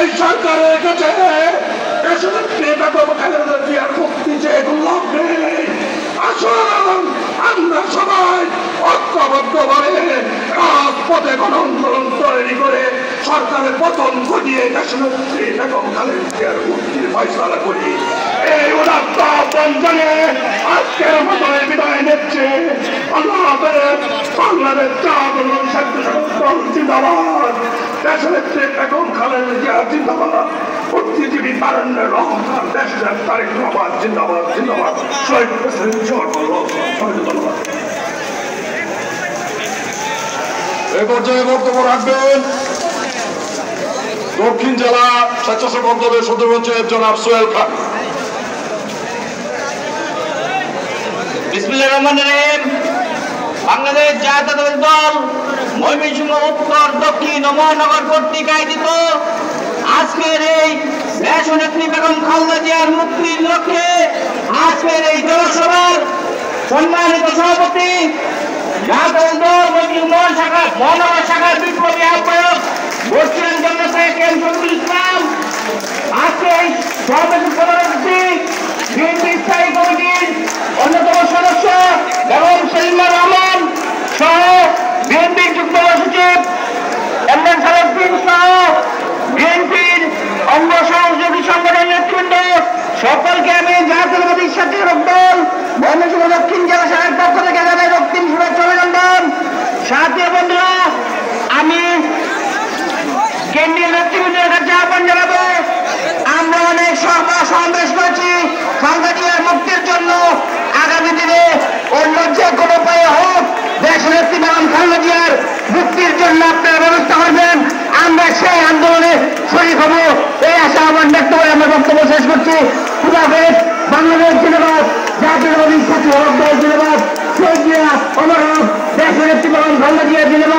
এই সরকারের কাছে দেশনেত্রী বেগম খালেদা জিয়ার মুক্তি যে গোলাপ নেই। আসুন আমরা সবাই ঐক্যবদ্ধভাবে রাজপথে গণআন্দোলন তৈরি করে সরকারের পতন ঘটিয়ে দেশনেত্রী বেগম খালেদা জিয়ার মুক্তির ফয়সালা করি। এই উদাত্ত বঞ্চনে আজকের মতো বিদায় নিচ্ছে। আল্লাহ হাফেজ। বাংলাদেশ আন্দোলন স্বেচ্ছাসেবক জিন্দাবাদ। দেশনেত্রী বেগম খালেদা জিয়া জিন্দাবাদ। বুদ্ধিজীবী তারুণ্যের অহংকার দেশের তারেক রহমান জিন্দাবাদ জিন্দাবাদ। শহীদ প্রেসিডেন্ট ধন্যবাদ। এ পর্যায়ে বক্তব্য রাখবেন দক্ষিণ জেলা স্বেচ্ছাসেবক দলের সদস্য জনাব সোহেল খান। বিসমিল্লাহির রহমানির রহিম। বাংলাদেশ জাতীয়তাবাদী দল ময়মনসিংহ উত্তর দক্ষিণ ও মহানগর কর্তৃক আয়োজিত আজকের এই দেশনেত্রী বেগম খালেদা জিয়ার মুক্তির লক্ষ্যে আজকের এই জনসভার সম্মানিত সভাপতি জাতীয় দল মহানগর শাখার বিপ্লবী আহ্বায়ক বর্তমান জননেতা কে এম শফিকুল ইসলাম, আজকে এই সমাবেশের সভাপতি বিএনপি স্থায়ী কমিটির অন্যতম সদস্য বেগম সেলিমা রহমান সহ বিএনপির যুগ্ম মহাসচিব এমএন সালাউদ্দিন সহ বিএনপির অঙ্গ সহযোগী সংগঠনের নেতৃবৃন্দ সকলকে আমি জাতীয়তাবাদী স্বেচ্ছাসেবক দল ময়মনসিংহ দক্ষিণ জেলা শাখার পক্ষ থেকে জানাই রক্তিম শুভেচ্ছা অভিনন্দন। সাথী বন্ধুরা, আমি কেন্দ্রীয় নেতৃবৃন্দের কাছে আহ্বান জানাবো, আমরা অনেক সভা সমাবেশ করেছি খালেদা জিয়ার মুক্তির জন্য। আগামী দিনে অন্য যে কোনো উপায়ে হোক দেশনেত্রী বেগম খালেদা জিয়ার মুক্তির জন্য আপনারা ব্যবস্থা করবেন। আমরা সেই আন্দোলনে শরীক হব, এই আশা আহ্বান ব্যক্ত করে আমার বক্তব্য শেষ করছি। খুদাহাফেজ। বাংলাদেশ জিন্দাবাদ। জাতীয়তাবাদী স্বেচ্ছাসেবক দল জিন্দাবাদ। শহীদ জিয়া অমর হোক। দেশনেত্রী বেগম খালেদা জিয়া জিন্দাবাদ।